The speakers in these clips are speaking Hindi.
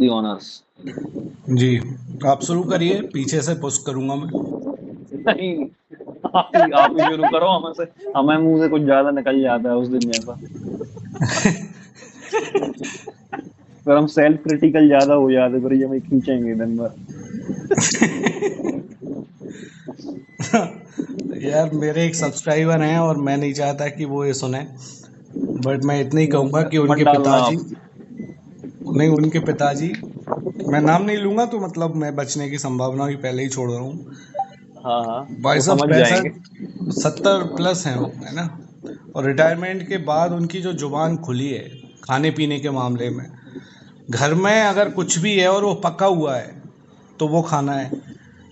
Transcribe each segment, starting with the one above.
The honours. जी, आप शुरू करिए, पीछे से पुश करूंगा मैं। नहीं, आप ही शुरू करो। हमें मुंह से कुछ ज्यादा निकल जाता है उस दिन जैसा। फिर हम सेल्फ क्रिटिकल ज्यादा हो जाते, फिर ये हमें खींचेंगे दिन भर। यार मेरे एक सब्सक्राइबर हैं और मैं नहीं चाहता कि वो ये सुने, बट मैं इतना ही कहूंगा कि मत उनके डालना पिताजी, आप। नहीं उनके पिताजी, मैं नाम नहीं लूंगा तो मतलब मैं बचने की संभावना भी पहले ही छोड़ रहा हूँ। हाँ हाँ, भाई वो साहब समझ जाएंगे। 65-70+ हैं वो, है ना। और रिटायरमेंट के बाद उनकी जो जुबान खुली है खाने पीने के मामले में, घर में अगर कुछ भी है और वो पका हुआ है तो वो खाना है,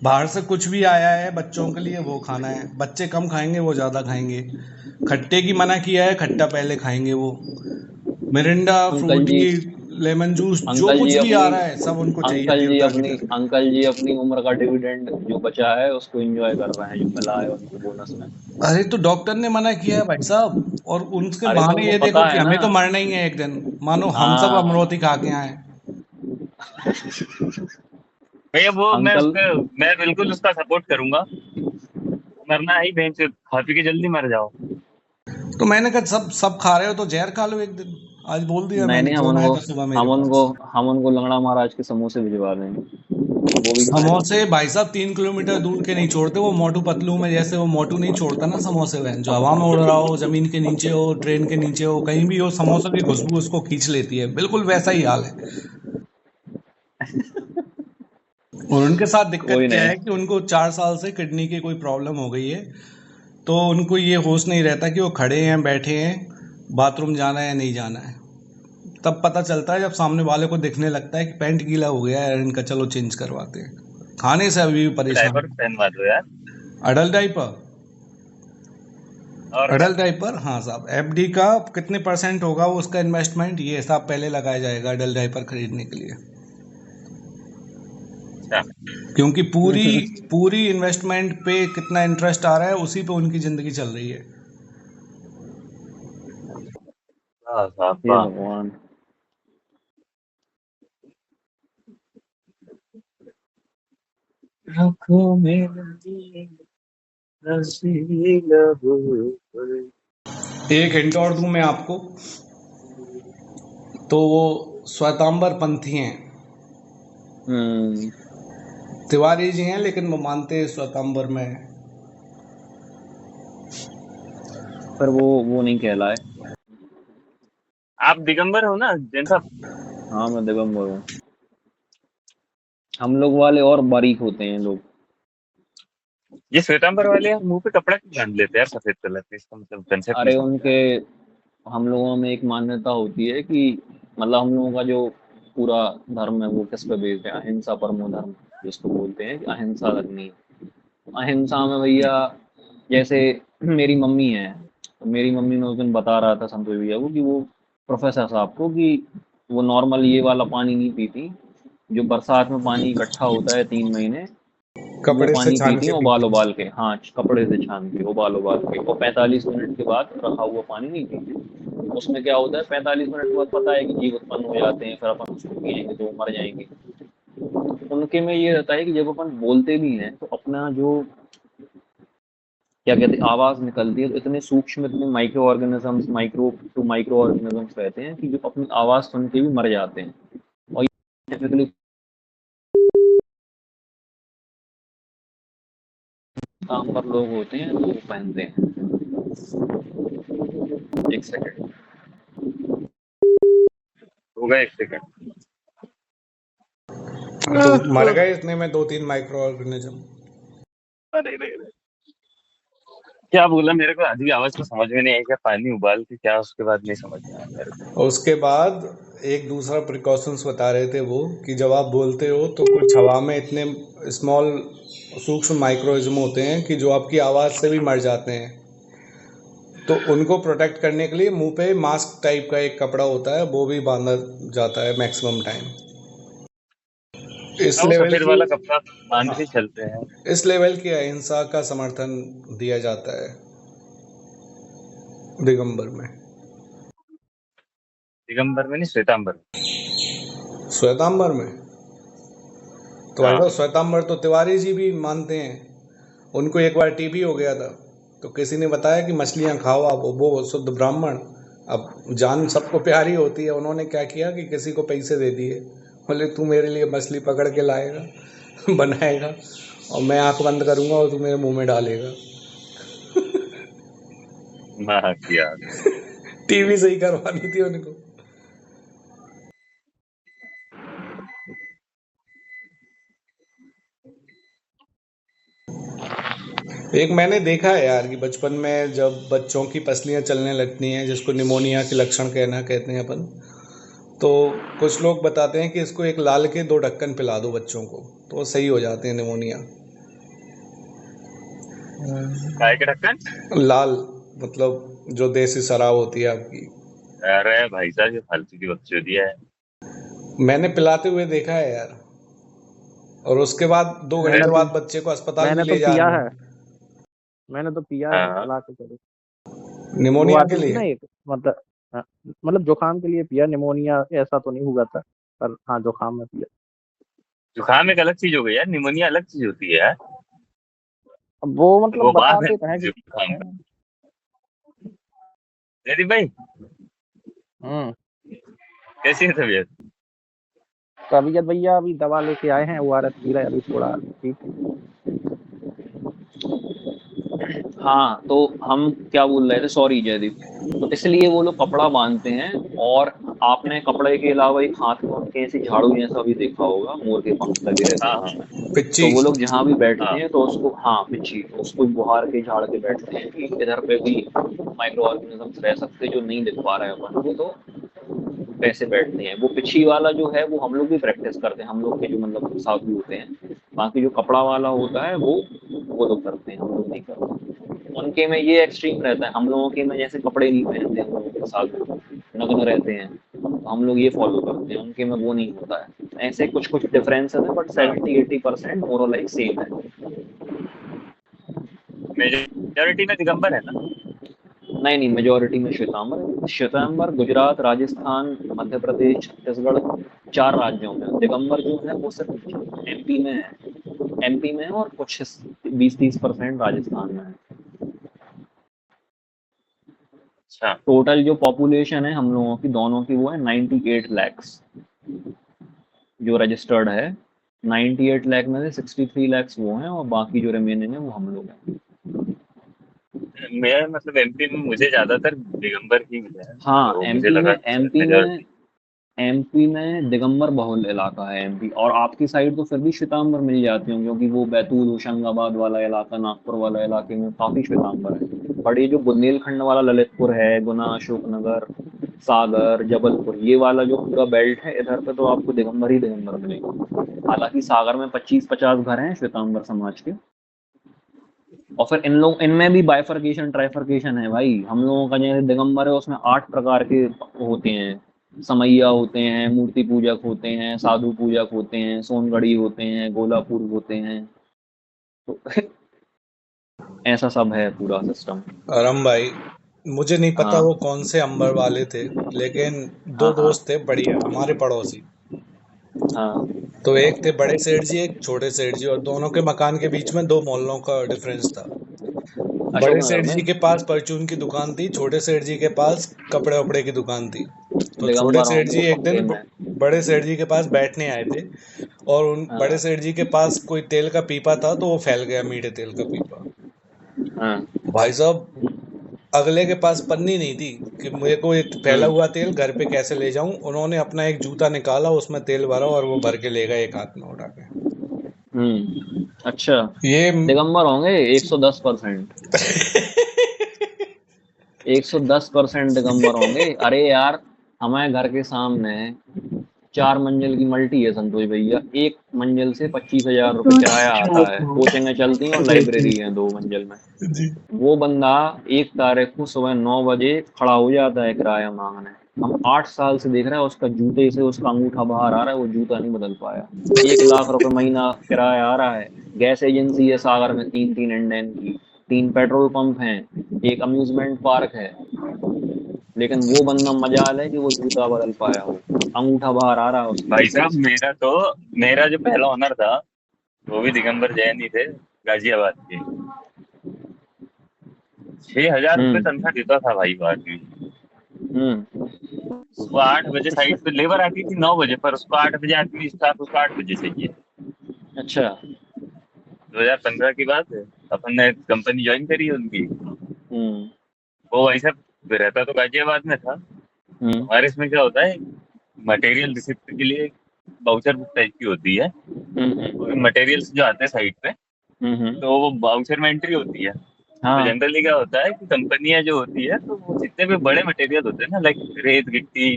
बाहर से कुछ भी आया है बच्चों के लिए वो खाना है। बच्चे कम खाएंगे, वो ज़्यादा खाएंगे। खट्टे की मना किया है, खट्टा पहले खाएंगे वो। मिरिंडा, अंकल जी, फ्रूटी, लेमन जूस, जो अंकल कुछ जी भी आ अपनी रहा है सब उनको चाहिए अंकल जी देवता की अपनी तरह। अंकल जी अपनी उम्र का डिविडेंड जो बचा है उसको एंजॉय कर रहे हैं, जो मिला है उनको बोनस में। अरे तो डॉक्टर ने मना किया है भाई साहब, और उनके अरे तो बहाने उनको ये देखो पता कि है ना। हमें तो मरना ही है एक दिन। मानो हम सब हाँ। अमरोती खा के आए। भैया वो अंकल, मैं बिल्कुल उसका सपोर्ट करूंगा। मरना है ही बहन से, खा पी के जल्दी मर जाओ। तो मैंने कहा सब सब खा रहे हो तो जहर खा लो एक दिन। आज बोल दिया नहीं मैंने, नहीं, फोन आया था सुबह मेरे हम उनको पास। हम उनको लंगड़ा महाराज के समोसे भिजवा देंगे, वो भी खाएंगे। समोसे भाई साहब 3 किलोमीटर दूर के नहीं छोड़ते वो। मोटू पतलू में जैसे वो मोटू नहीं छोड़ता ना समोसे, वहन जो हवा में उड़ रहा हो, जमीन के नीचे हो, ट्रेन के नीचे हो, कहीं भी हो, समोसे की खुशबू उसको खींच लेती है। बिल्कुल वैसा ही हाल है। और उनके साथ दिक्कत कोई क्या नहीं। है कि उनको 4 साल से किडनी की कोई प्रॉब्लम हो गई है। तो उनको ये होश नहीं रहता कि वो खड़े हैं, बैठे हैं, बाथरूम जाना है या नहीं जाना है। तब पता चलता है जब सामने वाले को दिखने लगता है कि पैंट गीला हो गया है इनका, चलो चेंज करवाते हैं। खाने से अभी भी परेशान डायपर है। पहनवा दो यार। अडल्ट डाइपर, और क्या। अडल्ट डाइपर, हाँ साहब। एफडी का कितने % होगा वो उसका इन्वेस्टमेंट, ये हिसाब पहले लगाया जाएगा अडल्ट डाइपर खरीदने के लिए। अच्छा। क्योंकि पूरी पूरी इन्वेस्टमेंट पे कितना इंटरेस्ट आ रहा है उसी पे उनकी जिंदगी चल रही है। वाह वाह हे वाह। भगवान। आँखों में नमी, हंसी लबों पर। एक हिंट और दूं मैं आपको, तो वो श्वेतांबर पंथी हैं। हम्म। तिवारी जी हैं लेकिन वो मानते हैं श्वेतांबर में है। पर वो नहीं कहलाए। आप दिगंबर हो ना जैन साहब। हाँ, मैं दिगंबर हूँ। हम लोग वाले और बारीक होते हैं लोग। ये श्वेतांबर वाले यार मुंह पे कपड़ा क्यों बांध लेते हैं यार सफेद कलर के, इसका मतलब कंसेप्ट नहीं अरे समझ उनके, रहा। हम लोगों में एक मान्यता होती है कि मतलब हम लोगों का जो पूरा धर्म है वो किस पे बेस्ड है, अहिंसा परमो धर्म जिसको बोलते हैं, कि अहिंसा रखनी है। अहिंसा में भैया, जैसे मेरी मम्मी है, तो मेरी मम्मी ने उस दिन बता रहा था संतोष भैया को कि वो प्रोफेसर साहब को कि वो नॉर्मल ये वाला पानी नहीं पीती, जो बरसात में पानी इकट्ठा होता है 3 महीने, वो कपड़े से पानी छान पीती के हैं उबाल पीते उबाल के। हाँ, कपड़े से छान के उबाल उबाल के, और 45 मिनट के बाद रखा हुआ पानी नहीं पीते। उसमें क्या होता है, 45 मिनट के बाद पता है कि जीव उत्पन्न हो जाते हैं, फिर अपन उसको पिएंगे तो वो मर जाएंगे। उनके में ये रहता है कि जब अपन बोलते भी हैं तो अपना जो क्या कहते हैं आवाज निकलती है, तो इतने सूक्ष्म, इतने micro organisms, micro to micro organisms रहते हैं कि जो अपनी आवाज सुन के भी मर जाते हैं। और ये टिपिकली काम पर लोग होते हैं तो वो पहनते हैं। एक सेकंड, होगा एक सेकंड। हैं। तो मर गए इतने में 2-3 माइक्रो ऑर्गेनिज्म। अरे रे रे। क्या बोला मेरे को आधी आवाज तो समझ में नहीं आई, क्या पानी उबाल के क्या, उसके बाद नहीं समझ में आया मेरे को। और उसके बाद एक दूसरा प्रिकॉशंस बता रहे थे वो, कि जब आप बोलते हो तो कुछ हवा में इतने स्मॉल सूक्ष्म माइक्रोइज्म होते हैं कि जो आपकी आवाज़ से भी मर जाते हैं। तो उनको प्रोटेक्ट करने के लिए मुंह पे मास्क टाइप का एक कपड़ा होता है, वो भी बांधा जाता है मैक्सिमम टाइम। इस हाँ वो लेवल सफेद की, वाला कपड़ा बांध हाँ, के चलते हैं। इस लेवल की अहिंसा का समर्थन दिया जाता है दिगंबर में। दिगंबर में नहीं, श्वेतांबर में। श्वेतांबर में तो भाई हाँ साहब श्वेतांबर तो तिवारी जी भी मानते हैं। उनको एक बार टीबी हो गया था, तो किसी ने बताया कि मछलियाँ खाओ आप, वो शुद्ध ब्राह्मण। अब जान सबको प्यारी होती है, उन्होंने क्या किया कि किसी को पैसे दे दिए, बोले तू मेरे लिए मछली पकड़ के लाएगा बनाएगा और मैं आंख बंद करूंगा और तू मेरे मुंह में डालेगा। हाँ किया। टीवी सही करवानी थी उनको। एक मैंने देखा है यार कि बचपन में जब बच्चों की पसलियां चलने लगती हैं, जिसको निमोनिया के लक्षण कहते हैं अपन, तो कुछ लोग बताते हैं कि इसको एक लाल के 2 ढक्कन पिला दो बच्चों को, तो वो सही हो जाते हैं निमोनिया। काय के ढक्कन? लाल मतलब जो देसी शराब होती है आपकी। अरे भाई साहब ये फालतू की बकचोदी है। मैंने पिलाते हुए देखा है यार, और उसके बाद 2 मैंने घंटे तो बाद बच्चे को अस्पताल भी मैंने तो ले जा पिया रहे है, हैं मैंने तो पिया है हाँ चला के चलो। वो निमोनिया के आती थी लिए। ना एक, मतलब हाँ, मतलब जुकाम के लिए पिया, निमोनिया ऐसा तो नहीं हुआ था, पर हाँ जुकाम में पिया। जुकाम एक अलग चीज हो गई यार, निमोनिया अलग चीज होती है यार। अब वो मतलब वो बात है बताते तो हैं कि जुकाम का। जयदीप भाई हम्म कैसी है तबीयत? तबीयत भैया अभी दवा लेके आए हैं, ORS पी रहे हैं अभी थोड़ा ठीक है। हाँ, तो हम क्या बोल रहे थे, सॉरी जयदीप। तो इसलिए वो लोग कपड़ा बांधते हैं, और आपने कपड़े के अलावा एक हाथ में उनके ऐसी झाड़ू जैसा भी देखा होगा, मोर के पंख लगे रहते हाँ हैं हाँ उसमें। पिच्ची। तो वो लोग जहाँ भी बैठते हाँ हैं तो उसको, हाँ पिच्छी, तो उसको बुहार के झाड़ के बैठते हैं कि इधर पे भी माइक्रो ऑर्गेनिजम्स रह सकते हैं जो नहीं दिख पा रहे हैं अपन को, तो कैसे बैठते हैं। वो पिछी वाला जो है वो हम लोग भी प्रैक्टिस करते हैं, हम लोग के जो मतलब साधु होते हैं। बाकी जो कपड़ा वाला होता है वो लोग करते हैं, हम लोग नहीं करते। उनके में ये एक्सट्रीम रहता है, हम लोगों के में जैसे कपड़े नहीं पहनते, हम लोगों के साधु नग्न रहते हैं, तो हम लोग ये फॉलो करते हैं, उनके में वो नहीं होता है। ऐसे कुछ कुछ डिफरेंसेस है, बट हाँ 70-80% मोर लाइक सेम है। मेजोरिटी में दिगंबर है ना? नहीं नहीं, मेजोरिटी में श्वेतांबर है। श्वेतांबर गुजरात, राजस्थान, मध्य प्रदेश, छत्तीसगढ़, 4 राज्यों में। दिगंबर जो है वो सिर्फ एमपी में है, एमपी में है, और कुछ 20-30% राजस्थान में है। अच्छा टोटल जो पॉपुलेशन है हम लोगों की दोनों की वो है 98 lakhs जो रजिस्टर्ड है। 98 लाख में से 63 lakhs वो हैं, और बाकी जो रिमेनिंग है वो हम लोग हैं। मैं मतलब एमपी में मुझे ज्यादातर दिगंबर ही मिले हैं, हाँ, तो मुझे एमपी लगा में कि शायद एमपी में मेजोरिटी। एमपी में दिगंबर बहुल इलाका है एमपी, और आपकी साइड तो फिर भी श्वेतांबर मिल जाती होंगी, क्योंकि वो बैतूल होशंगाबाद वाला इलाका, नागपुर वाला इलाके में काफी श्वेतांबर है। बट ये जो बुंदेलखंड वाला ललितपुर है, गुना, अशोकनगर, सागर, जबलपुर, ये वाला जो पूरा बेल्ट है, इधर पे तो आपको दिगंबर ही दिगंबर मिलेंगे। हालांकि सागर में 25-50 घर हैं श्वेतांबर समाज के। और फिर इनमें भी बाइफर्केशन ट्राइफर्केशन है भाई। हम लोगों का जैसे दिगंबर है उसमें 8 प्रकार के होते हैं। समैया होते हैं, मूर्ति पूजक होते हैं, साधु पूजक होते हैं, सोनगढ़ी होते हैं, गोलापुर होते हैं, तो ऐसा सब है पूरा सिस्टम। अरम भाई, मुझे नहीं पता वो हाँ कौन से अंबर वाले थे, लेकिन 2 हाँ हाँ दोस्त थे बढ़िया हमारे पड़ोसी। हाँ। तो एक थे बड़े सेठ जी, एक छोटे सेठ जी, और दोनों के मकान के बीच में 2 मोहल्लों का डिफरेंस था। बड़े अशोकनगर सेठ में जी के पास परचून की दुकान थी, छोटे सेठ जी के पास कपड़े वपड़े की दुकान थी। तो छोटे दिगंबर सेठ होंगे जी वो एक पक्के दिन में। बड़े सेठ जी के पास बैठने आए थे, और उन बड़े हाँ सेठ जी के पास कोई तेल का पीपा था, तो वो फैल गया, मीठे तेल का पीपा। हाँ। भाई साहब, अगले के पास पन्नी नहीं थी कि मेरे को ये फैला हम्म हुआ तेल घर पे कैसे ले जाऊं। उन्होंने अपना एक जूता निकाला, उसमें तेल भरा और वो भर के ले गए एक हाथ में उठा के। अच्छा, ये दिगंबर होंगे 110%। 110% दिगंबर होंगे। अरे यार, हमारे घर के सामने 4 मंजिल की मल्टी है संतोष भैया, एक मंजिल से 25,000 रुपये किराया आता है, कोचिंगें चलती हैं और लाइब्रेरी है 2 मंजिल में। जी। वो बंदा 1 तारीख को सुबह 9 बजे खड़ा हो जाता है किराया मांगने। हम 8 साल से देख रहे हैं, उसका जूते से उसका अंगूठा बाहर आ रहा है, वो जूता नहीं बदल पाया। 1 लाख रुपए महीना किराया आ रहा है। गैस एजेंसी है सागर में 3-3 इंडेन की, 3 पेट्रोल पंप हैं, एक अम्यूजमेंट पार्क है, लेकिन वो बंदा मजाल है कि वो जूता बदल पाया हो, अंगूठा बाहर आ रहा है उसका। भाई साहब मेरा जो पहला ऑनर था वो भी दिगंबर जैन ही थे, गाजियाबाद के। 6,000 रुपये हम्म। तनख्वाह देता था भाई वो आदमी। हम्म। सुबह 8 बजे साइट पे लेबर आती थी 9 बजे, पर उसको 8 बजे आदमी स्टाफ उसको 8 बजे चाहिए। अच्छा। 2015 की बात है, अपन ने कंपनी ज्वाइन करी उनकी। हम्म। वो भाई साहब रहता तो गाजियाबाद में था। हम्म। हमारे इसमें क्या होता है, मटेरियल रिसिप्ट के लिए बाउचर बुक टाइप की होती है। हम्म। और मटेरियल्स जो आते हैं साइट पे, हम्म। तो वो बाउचर में एंट्री होती है। तो हाँ जनरली क्या होता है कि कंपनियां जो होती है, तो वो जितने भी बड़े मटेरियल होते हैं ना, लाइक रेत गिट्टी,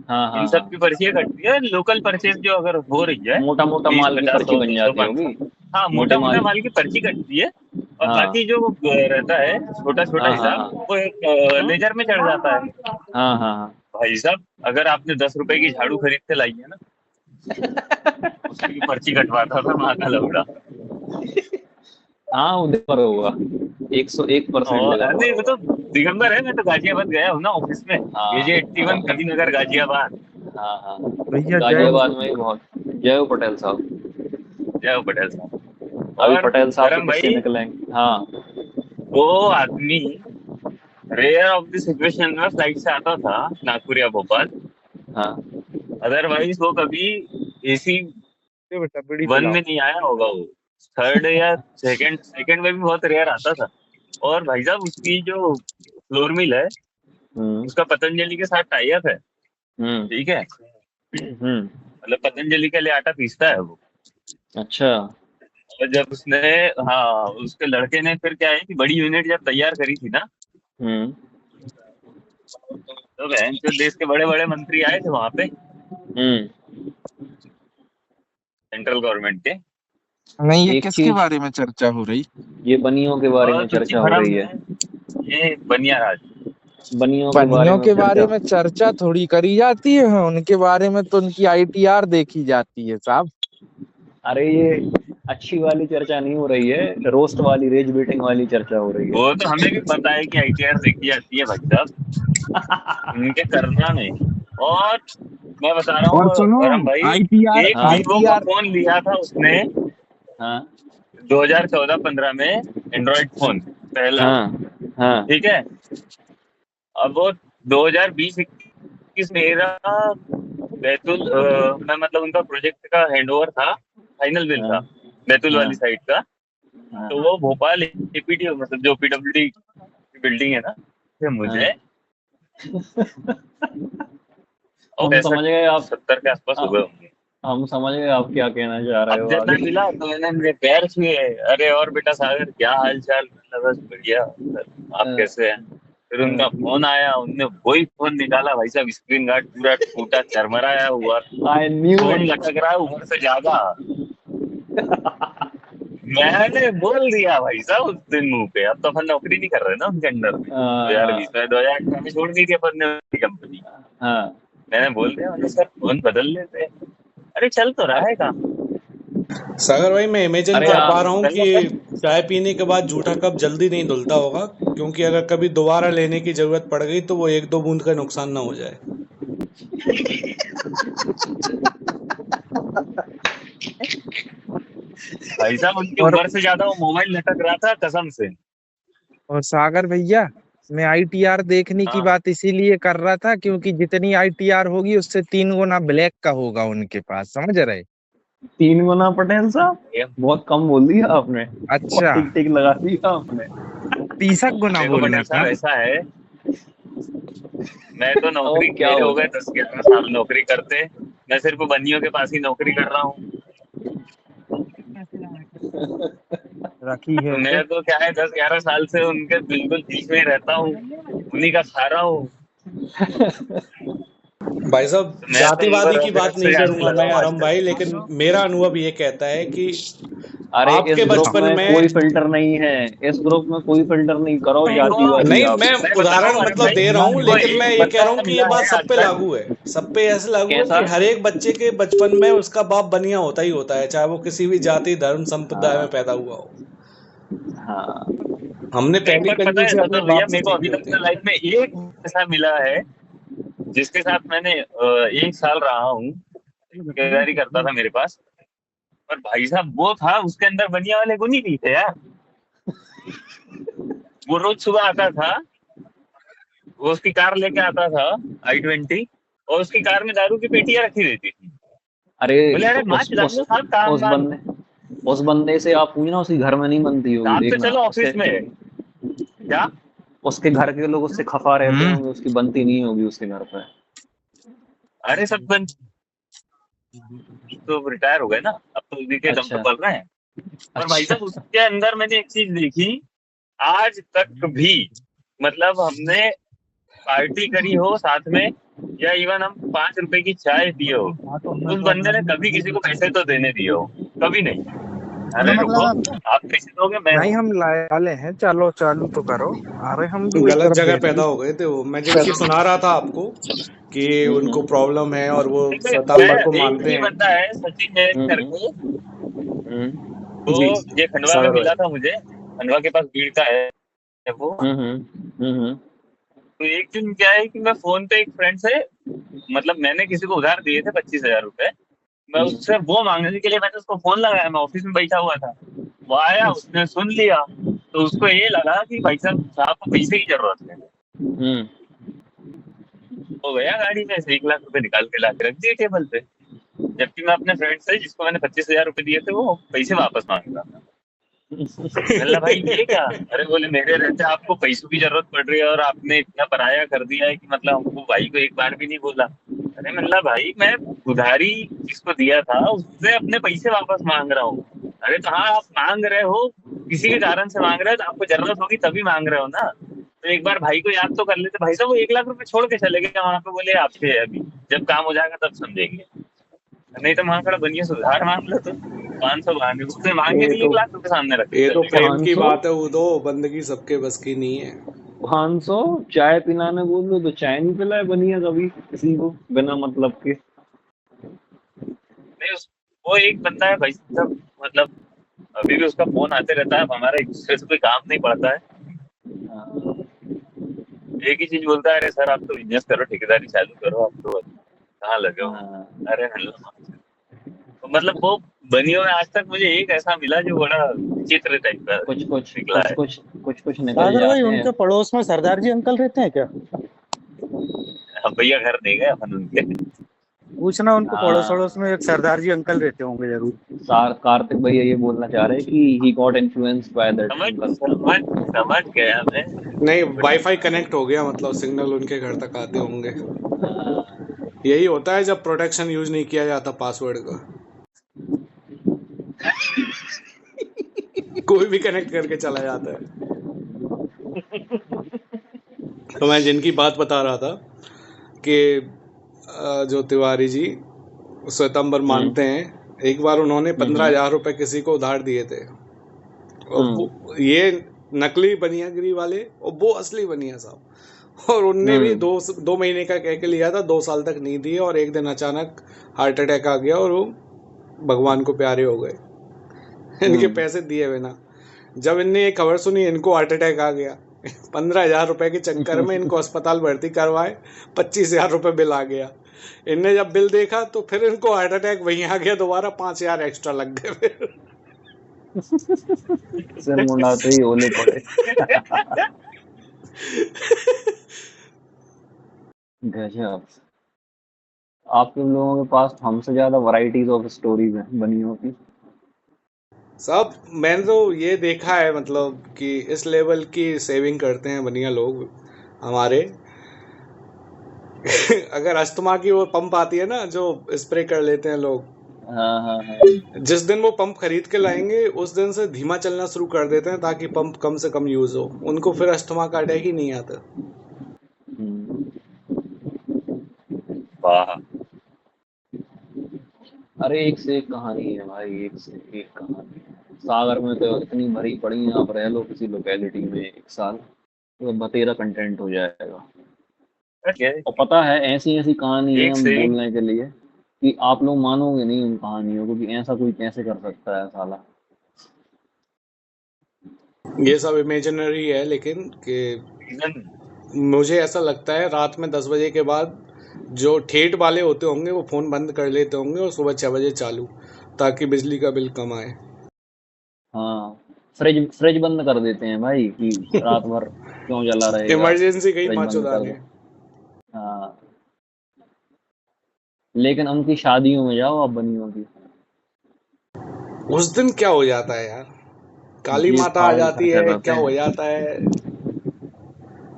हाँ इन हाँ सब हाँ। की पर्चियां कटती है। लोकल परचेज जो अगर हो रही है, मोटा मोटा 20, माल की 50, पर्ची 100, बन 200, जाती 500, होगी। हाँ मोटे मोटा मोटा माल। माल की पर्ची कटती है। और हाँ बाकी जो रहता है छोटा छोटा हाँ हाँ हिसाब, हाँ वो एक लेजर में चढ़ जाता है। हाँ हाँ हाँ। भाई साहब अगर आपने 10 रुपए की झाड़ू खरीद के लाई है ना, उसकी भी पर्ची कटवाता था वहां का लौड़ा। हाँ उधर पर होगा, 101% और जगह पर अरे वो होगा। तो दिगंबर है, मैं तो गाजियाबाद गया हूँ ना ऑफिस में, हाँ AJ81 हाँ कलीनगर गाजियाबाद। हाँ हाँ। भैया जय हो। गाजियाबाद में भी बहुत। जय हो पटेल साहब। जय हो पटेल साहब। अभी और पटेल साहब के धर्म किस्से भाई, निकलेंगे। हाँ। वो आदमी रेयर ऑफ द सिचुएशन में फ्लाइट से आता था नागपुर या भोपाल। हाँ। अदरवाइज वो कभी AC ये बेटा बीड़ी 1 पिलाओ। में नहीं आया होगा। वो थर्ड या सेकंड सेकंड में भी बहुत रेयर आता था। और भाई साहब उसकी जो फ्लोर मिल है, हम्म। उसका पतंजलि के साथ टाई अप है। हम्म। ठीक है, हम्म। मतलब पतंजलि के लिए आटा पीसता है वो। अच्छा। और जब उसने, हाँ उसके लड़के ने फिर क्या है कि बड़ी यूनिट जब तैयार करी थी ना, हम्म। तो बहन जो देश के बड़े बड़े मंत्री आए थे वहां पे, हम्म। सेंट्रल गवर्नमेंट के। नहीं, ये एक किसके चीज, बारे में चर्चा हो रही? ये बनियों के बारे और में तुच्ची चर्चा हो भरम रही है। है, ये बनिया राज। बनियों के बारे बनियों में के बारे चर्चा। में चर्चा थोड़ी करी जाती है, उनके बारे में तो उनकी ITR देखी जाती है साहब। अरे ये अच्छी वाली चर्चा नहीं हो रही है, रोस्ट वाली, रेज बेटिंग वाली चर्चा हो रही है। वो तो हमें भी पता है कि ITR देखी जाती है भाई साहब, उनके करना में। और मैं बता रहा और हूँ सुनो, धर्म भाई, ITR एक हाँ वीवो का ITR फोन लिया था उसने हाँ 2014-15 में, एंड्रॉइड फोन पहला। हाँ हाँ ठीक है, अब वो 2020-21 मेरा मैं मतलब उनका प्रोजेक्ट का हैंडओवर था, फाइनल बिल हाँ था बैतूल हाँ वाली साइड का। हाँ तो वो भोपाल APT, मतलब जो PWD की बिल्डिंग है ना, से हाँ। मुझे, और हम समझ 65 गए आप। 70 के आसपास हो गए होंगे। हम समझ गए आप क्या कहना चाह रहे अब हो जब मैं आगे। मिला तो मैंने मेरे पैर छुए, अरे और बेटा सागर क्या हाल चाल, मैंने बस बढ़िया सर, आप कैसे हैं। फिर उनका फोन आया, उनने वही फोन निकाला भाई साहब, स्क्रीन गार्ड पूरा टूटा चरमराया हुआ, आई न्यू फोन इट। लटक रहा है ऊपर से ज्यादा। मैंने बोल दिया भाई साहब उस दिन मुंह पे, अब तो अपन नौकरी नहीं कर रहे ना उनके अंडर में। 2020 में, 2018 में छोड़ दी थी अपन ने कंपनी। हाँ। मैंने बोल दिया, मैंने सर फोन बदल लेते, अरे चल तो रहा है काम। सागर भाई, मैं इमेजिन अरे कर आप। पा रहा हूँ चलो सर। कि चाय पीने के बाद जूठा कप जल्दी नहीं धुलता होगा, क्योंकि अगर कभी दोबारा लेने की जरूरत पड़ गई तो वो एक दो बूंद का नुकसान ना हो जाए। भाई साहब उनकी और उम्र से ज्यादा वो मोबाइल लटक रहा था कसम से। और सागर भैया, मैं ITR देखने की हाँ बात इसीलिए कर रहा था क्योंकि जितनी ITR होगी उससे 3 गुना ब्लैक का होगा उनके पास, समझ रहे? 3 गुना पटेल साहब, ये बहुत कम बोल दिया आपने, बहुत अच्छा, टिक टिक लगा दिया आपने। 30 गुना देखो बोलना पटेल था। साहब ऐसा है, मैं तो अब नौकरी, क्या मेरे हो हो गए जाए। 10-11 साल नौकरी करते। मैं सिर्फ बनियों के पास ही नौकरी कर रहा हूँ। रखी तो है मैं तो क्या है 10-11 साल से उनके बिल्कुल बीच में ही रहता हूँ, उन्हीं का खा रहा हूँ। भाई साहब, तो मैं तो जातिवादी लीवर की और बात ड्रग्स से नहीं ज्यादा करूंगा मैं लगा हूँ आराम भाई, लेकिन आजकल। मेरा अनुभव ये कहता है कि अरे इस आपके ग्रुप बचपन में कोई में, फिल्टर नहीं है, इस ग्रुप में कोई फिल्टर नहीं, करो देखो जातिवादी नहीं आप। मैं मैं बता रहा उदाहरण हूँ अरे मतलब भाई, दे रहा हूँ, देखो लेकिन मैं एक ये कह बंदा रहा हूँ कि ये मिला है बात सब आज पे तक। लागू है। सब पे ऐसे लागू है कैसा। कि हर एक बच्चे के बचपन में उसका बाप बनिया होता ही होता है, चाहे वो किसी भी जाति धर्म संप्रदाय में हाँ पैदा हुआ हो। हाँ। हमने एक पहली बात पता कंजूसी है अपने सतर भैया, बाप से मेरे को अभी सीखी तक होती ना है। लाइफ में एक ऐसा मिला है जिसके साथ मैंने 1 साल रहा हूँ, ठेकेदारी करता था मेरे पास। पर भाई साहब वो था, उसके अंदर बनिया वाले गुण ही नहीं थे यार। वो रोज सुबह आता था, वो उसकी कार लेके आता था, i20, और उसकी कार में दारू की पेटियां रखी रहती थी। अरे बोले अरे तो माँ दारू साहब काम उस वाम। बंदे उस बंदे से आप पूछना, उसके घर में नहीं बनती होगी, काम तो देखना चलो उसके ऑफिस में है। क्या? उसके घर के लोग उससे खफा रहते हम्म। होंगे, उसकी बनती नहीं होगी उसके घर पे। अरे सब बंद तो रिटायर हो गए ना, अब तो उन्हीं के दम पे अच्छा पल रहे हैं। पर भाई अच्छा। साहब उसके अंदर मैंने एक चीज देखी, आज तक भी, मतलब हमने पार्टी करी हो साथ में, या इवन हम 5 रुपए की चाय पिए हो, उस बंदे ने कभी किसी को पैसे तो देने दिए हो? कभी नहीं। अरे रुको, आप पैसे दोगे मैं नहीं, हूँ। हम लाए वाले हैं, चलो चालू तो करो। अरे हम भी वही गलत तरफ जगह भेज पैदा दी। हो गए थे वो। मैं जिनकी सुना रहा था आपको कि उनको हम्म प्रॉब्लम है और वो देखिए, मैं श्वेतांबर को एक मानते ही हैं। बंदा है सचिन जैन हम्म करके, हम्म वो जी ये खंडवा में सागर मिला भाई। था मुझे, खंडवा के पास भीड़ का है वो। हम्म। तो एक दिन क्या है कि मैं फोन पे एक फ्रेंड से, मतलब मैंने किसी को उधार दिए थे 25,000 रुपए, मैं उससे वो मांगने के लिए मैंने उसको फोन लगाया, मैं ऑफिस में बैठा हुआ था। वो आया, उसने सुन लिया, तो उसको ये लगा कि भाई साहब साहब को पैसे की जरूरत है। हम्म। वो गया गाड़ी में से 1 लाख रुपए निकाल के ला के रख दिए टेबल पे, जबकि मैं अपने फ्रेंड से, जिसको मैंने 25,000 रुपए दिए थे, वो पैसे वापस मांग रहा था। बोला भाई ये क्या? अरे बोले मेरे रहते आपको पैसों की जरूरत पड़ रही है और आपने इतना पराया कर दिया है कि मतलब हमको भाई को एक बार भी नहीं बोला। अरे मतलब भाई मैं उधारी जिसको दिया था उससे अपने पैसे वापस मांग रहा हूँ। अरे तो हाँ, आप मांग रहे हो, किसी के कारण से मांग रहे हो, तो आपको जरूरत होगी तभी मांग रहे हो ना। तो एक बार भाई को याद तो कर लेते। भाई साहब वो 1 लाख रुपए छोड़ के चले गए वहां पे, बोले आपके है अभी, जब काम हो जाएगा तब समझेंगे। नहीं तो वहां खड़ा बनिया से उधार मांग लो तो 500 मांगे, उसने मांगे ये नहीं, तो 1 लाख रुपए सामने रख के ये तो चले गए। प्रेम की 500 बात है, वो तो बंदगी सबके बस की नहीं है। 500 चाय पिलाने बोल दो तो चाय नहीं पिलाए बनिया कभी किसी को बिना मतलब के। नहीं वो एक बंदा है भाई साहब, मतलब अभी भी उसका फोन आते रहता है, अब हमारा एक दूसरे से कोई काम नहीं पड़ता है। हाँ, एक ही चीज बोलता है, अरे सर आप तो बिजनेस करो, ठेकेदारी चालू करो, आप तो कहाँ लगे हो? हाँ, अरे हेलो। तो मतलब वो बनियों में आज तक मुझे एक ऐसा मिला जो बड़ा विचित्र टाइप का कुछ कुछ निकला कुछ है। कुछ कुछ कुछ निकल सागर भाई, जाते हैं। उनके पड़ोस में सरदार जी अंकल रहते हैं क्या? अब भैया घर नहीं गए अपन उनके। पूछना उनको, पड़ोस हाँ, पड़ोस में एक सरदार जी अंकल रहते होंगे जरूर। कार्तिक भैया ये बोलना चाह रहे हैं कि he got influenced by that समझ अंकल। समझ समझ गया मैं। नहीं, वाईफाई कनेक्ट हो गया, मतलब सिग्नल उनके घर तक आते होंगे। यही होता है जब प्रोटेक्शन यूज नहीं किया जाता पासवर्ड का। कोई भी कनेक्ट करके चला जाता है। तो मैं जिनकी बात बता रहा था कि जो तिवारी जी श्वेतांबर मानते हैं, एक बार उन्होंने 15,000 रुपए किसी को उधार दिए थे, और ये नकली बनियागिरी वाले और वो असली बनिया साहब, और उनने भी 2 महीने का कह के लिया था, 2 साल तक नहीं दिए, और एक दिन अचानक हार्ट अटैक आ गया और वो भगवान को प्यारे हो गए इनके पैसे दिए बिना। जब इनने ये खबर सुनी, इनको हार्ट अटैक आ गया। 15,000 रुपए के चक्कर में इनको अस्पताल भर्ती करवाए, 25,000 रुपए बिल आ गया। इनने जब बिल देखा तो फिर इनको हार्ट अटैक वहीं आ गया दोबारा, 5,000 एक्स्ट्रा लग गए फिर। सिर मुंडाते ही ओले पड़े। गजब। आप लोगों के पास हमसे ज्यादा वैरायटीज ऑफ स्टोरीज हैं बनियों की। सब मैंने तो ये देखा है, मतलब कि इस लेवल की सेविंग करते हैं बनिया लोग हमारे। अगर अस्थमा की वो पंप आती है ना, जो स्प्रे कर लेते हैं लोग, हाँ हाँ हाँ। जिस दिन वो पंप खरीद के लाएंगे उस दिन से धीमा चलना शुरू कर देते हैं ताकि पंप कम से कम यूज हो। उनको फिर अस्थमा का अटैक ही नहीं आता। हम्म। वाह। अरे एक से एक कहानी है भाई, एक से एक कहानी है। सागर में तो इतनी भरी पड़ी है, आप रह लो किसी लोकेलिटी में 1 साल तो बतेरा कंटेंट हो जाएगा। और पता है ऐसी ऐसी कहानी है एक हम से एक। बोलने के लिए कि आप लोग मानोगे नहीं उन कहानियों को, कि ऐसा कोई कैसे कर सकता है साला। ये सब इमेजिनरी है, लेकिन कि रीजन मुझे ऐसा लगता है रात में 10 बजे के बाद जो ठेठ वाले होते होंगे वो फ़ोन बंद कर लेते होंगे और सुबह 6 बजे चालू, ताकि बिजली का बिल कम आए। हाँ, फ्रिज फ्रिज बंद कर देते हैं भाई कि रात भर क्यों जला रहेगा, इमरजेंसी गई फ्रिज माँ बंद कर चुदाने। दो। हाँ, लेकिन उनकी शादियों में जाओ आप बनियों की, उस दिन क्या हो जाता है यार, काली जेब माता आ फाड़ के जाती खर्चे है, रहते क्या हो हैं। जाता है।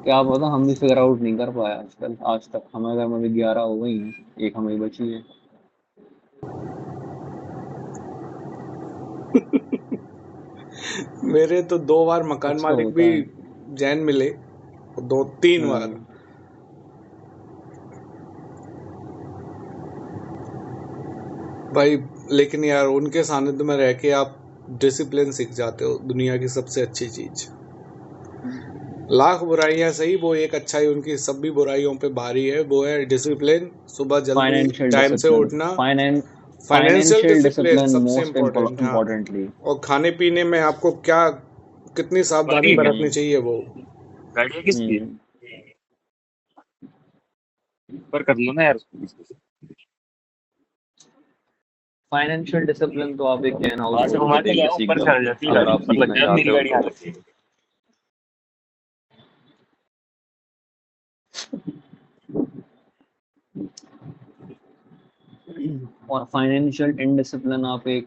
क्या पता, हम भी फिगर आउट नहीं कर पाए आजकल, आज तक हमारे घर में भी 11 हो गई हैं, एक हमें बची है। मेरे तो 2 बार मकान कुछ तो मालिक होता भी है। जैन मिले, 2-3 बार। हम्म, भाई लेकिन यार उनके सानिध्य में रह के आप डिसिप्लिन सीख जाते हो, दुनिया की सबसे अच्छी चीज। लाख बुराइयां सही, वो एक अच्छाई उनकी सभी बुराइयों पे भारी है, वो है डिसिप्लिन। सुबह जल्दी फाइनेंशियल टाइम से डिसिप्लिन, उठना, फाइनेंशियल फाइनेंशियल डिसिप्लिन डिसिप्लिन सबसे मोस्ट इम्पोर्टेंट। हाँ, इम्पोर्टेंटली। और खाने पीने में आपको क्या कितनी सावधानी गाड़ी है क्या? बरतनी चाहिए वो। गाड़ी किसकी है? हम्म, पर कर लो ना यार उसको। फाइनेंशियल डिसिप्लिन तो आप एक जैन हाउस वहां से होल्ड घुमा में के देख ले के आओ, सीख ऊपर से जाओ, आ जाती है अगर गाड़ी, आप ऊपर लग सीखना जाए, चाहते नीली हो गाड़ी तो। आ जाती है। और फाइनेंशियल इनडिसिप्लिन आप एक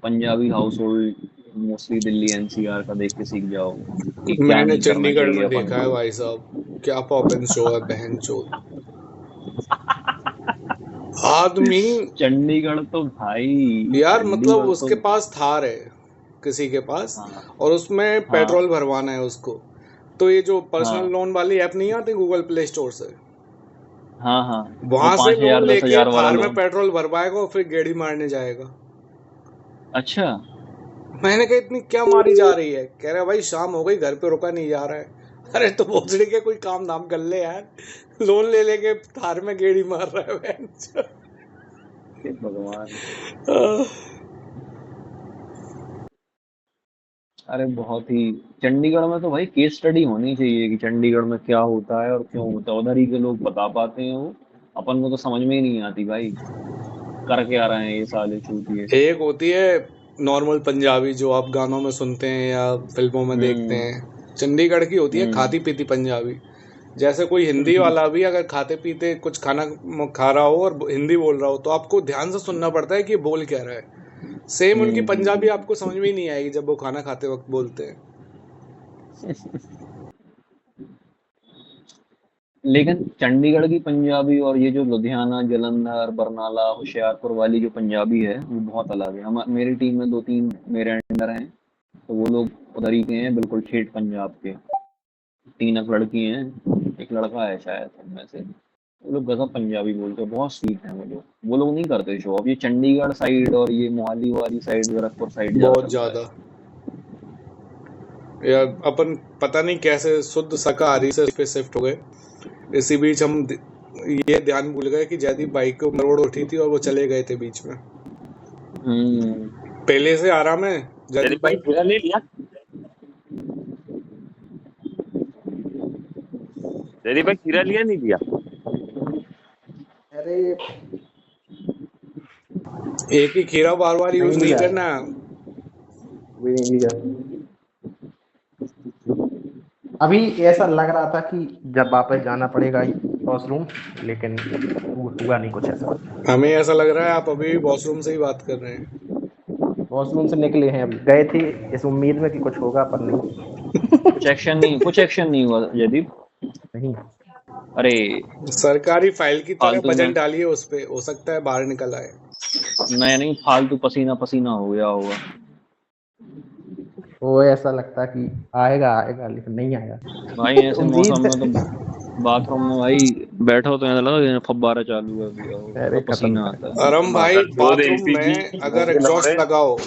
Punjabi house hold, mostly Delhi NCR का देख के सीख जाओ कि क्या मैंने नहीं करना चंडीगढ़ चाहिए में अपन देखा है को। भाई साहब, क्या पॉप एंड शो है बहन चोद। आदमी चंडीगढ़ तो भाई, यार मतलब चंडीगढ़ तो। उसके पास थार है किसी के पास, हाँ और उसमें हाँ पेट्रोल भरवाना है उसको, तो ये जो पर्सनल हाँ लोन वाली ऐप नहीं आती गूगल प्ले स्टोर से, हाँ हाँ, वो वहां से 5,000 लोन दस लेके हजार वाला थार में लोन। पेट्रोल भरवाएगा और फिर गेड़ी मारने जाएगा। अच्छा। मैंने कहा इतनी क्या मारी जा रही है, कह रहा भाई शाम हो गई घर पे रुका नहीं जा रहा है। अरे तो भोसड़ी के कोई काम धाम कर ले यार, लोन ले लेके थार में गेड़ी मार रहा है बहन चोद। हे भगवान। अरे बहुत ही, चंडीगढ़ में तो भाई केस स्टडी होनी चाहिए कि चंडीगढ़ में क्या होता है और क्यों होता है, उधर ही के लोग बता पाते हैं वो, अपन को तो समझ में ही नहीं आती भाई, कर क्या रहे हैं ये साले चूतिए। एक होती है नॉर्मल पंजाबी जो आप गानों में सुनते हैं या फिल्मों में देखते हम्म हैं, चंडीगढ़ की होती है हम्म खाती पीती पंजाबी। जैसे कोई हिंदी वाला भी अगर खाते पीते कुछ खाना खा रहा हो और हिंदी बोल रहा हो तो आपको ध्यान से सुनना पड़ता है कि ये बोल क्या रहा है। सेम उनकी पंजाबी हम्म। आपको समझ में ही नहीं आएगी जब वो खाना खाते वक्त बोलते हैं। लेकिन चंडीगढ़ की पंजाबी और ये जो लुधियाना, जालंधर, बरनाला, होशियारपुर वाली जो पंजाबी है वो बहुत अलग है। हम, मेरी टीम में 2-3 मेरे अंडर हैं, तो वो लोग उधर ही के हैं, बिल्कुल ठेठ पंजाब के। 3 एक लड़की हैं, एक लड़का है शायद उनमें से। वो लोग गजब पंजाबी बोलते हैं, बहुत स्वीट हैं वो लोग। वो लोग नहीं करते शो। अब ये चंडीगढ़ साइड और ये मोहाली वाली साइड, गोरखपुर साइड ज्यादा बहुत चलता है। ज्यादा। यार अपन पता नहीं कैसे शुद्ध शाकाहारी से इस पे शिफ्ट हो गए। इसी बीच हम ये ध्यान भूल गए कि जयदीप बाइक को रोड उठी थी और वो चले गए थे बीच में। हम्म। पहले से आराम है तेरी जयदीप भाई भाई। खीरा ले लिया? तेरी भाई खीरा लिया नहीं लिया? अरे एक ही खीरा बार बार यूज नहीं नहीं लिया, करना। अभी नहीं लिया। अभी ऐसा लग रहा था कि जब वापस जाना पड़ेगा वॉशरूम, लेकिन हुआ नहीं कुछ ऐसा। हमें ऐसा लग रहा है आप अभी वॉशरूम से ही बात कर रहे हैं। वॉशरूम से निकले हैं, अभी गए थे इस उम्मीद में कि कुछ होगा, पर नहीं। कुछ एक्शन नहीं हुआ जयदीप। नहीं। अरे, सरकारी फाइल की तरह फालतू में, वजन डालिए उस पे, हो सकता है बाहर निकल आए। मैं नहीं, फालतू पसीना पसीना हो गया होगा। वो ऐसा लगता कि आएगा आएगा, लेकिन नहीं आया। भाई ऐसे मौसम उम्मीद में तो बाथरूम में भाई बैठो तो ऐसा लगा जैसे फव्वारा चालू कर दिया हो, अरे इतना पसीना खतरनाक। आता है। अरम भाई दो दे बाथरूम एलपीजी, में अगर दे एग्जॉस्ट लौड़े। लगाओ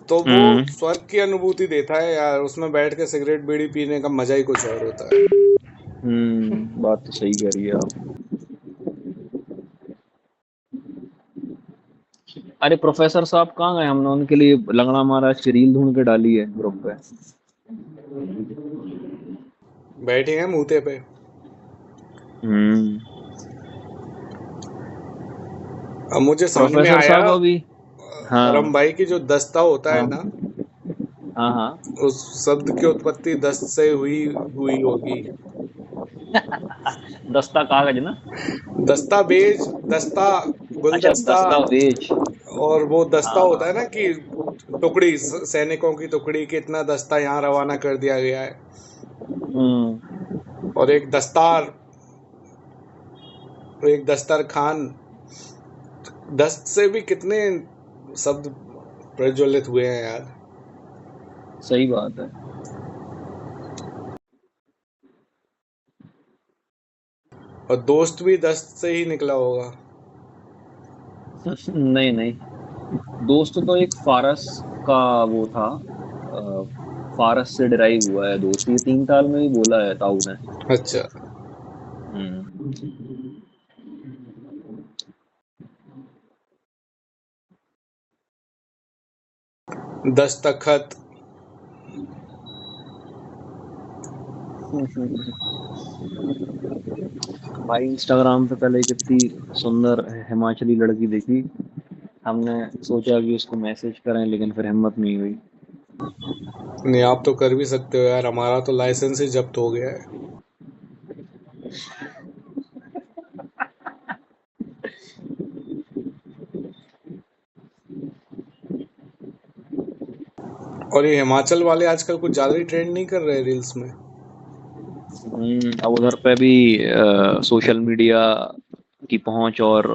तो वो हम्म स्वर्ग की अनुभूति देता है यार, उसमें बैठ के सिगरेट बीड़ी पीने का मजा ही कुछ और होता है। बात तो सही कह रही है आप। अरे प्रोफेसर साहब कहाँ गए? हमने उनके लिए लंगड़ा महाराज की रील ढूंढ के डाली है ग्रुप पे। बैठे हैं मूते पे। हम्म। अब मुझे समझ में प्रोफेसर आया, साहब अभी, रम हाँ भाई की जो दस्ता होता है हाँ ना, हाँ हाँ, उस शब्द की उत्पत्ति दस्त से हुई हुई होगी। दस्ता कागज ना। दस्तावेज, दस्ता, अच्छा, गुलदस्ता। दस्तावेज। और वो दस्ता हाँ होता हाँ है ना कि टुकड़ी, सैनिकों की टुकड़ी कि इतना दस्ता यहाँ रवाना कर दिया गया है। और एक दस्तार, और एक दस्तर खान। दस्त से भी कितने शब्द प्रज्वलित हुए हैं यार। सही बात है। और दोस्त भी दस्त से ही निकला होगा। नहीं नहीं, दोस्त तो एक फारस का वो था, फारस से डिराइव हुआ है दोस्त, ये 3 साल में ही बोला है ताऊ ने। अच्छा। हम्म। दस्तखत। भाई इंस्टाग्राम पे पहले कितनी सुंदर हिमाचली लड़की देखी, हमने सोचा कि उसको मैसेज करें, लेकिन फिर हिम्मत नहीं हुई। नहीं, आप तो कर भी सकते हो यार, हमारा तो लाइसेंस ही जब्त हो गया है। और ये हिमाचल वाले आजकल कुछ ज्यादा ही ट्रेंड नहीं कर रहे रील्स में। अब उधर पे भी सोशल मीडिया की पहुंच और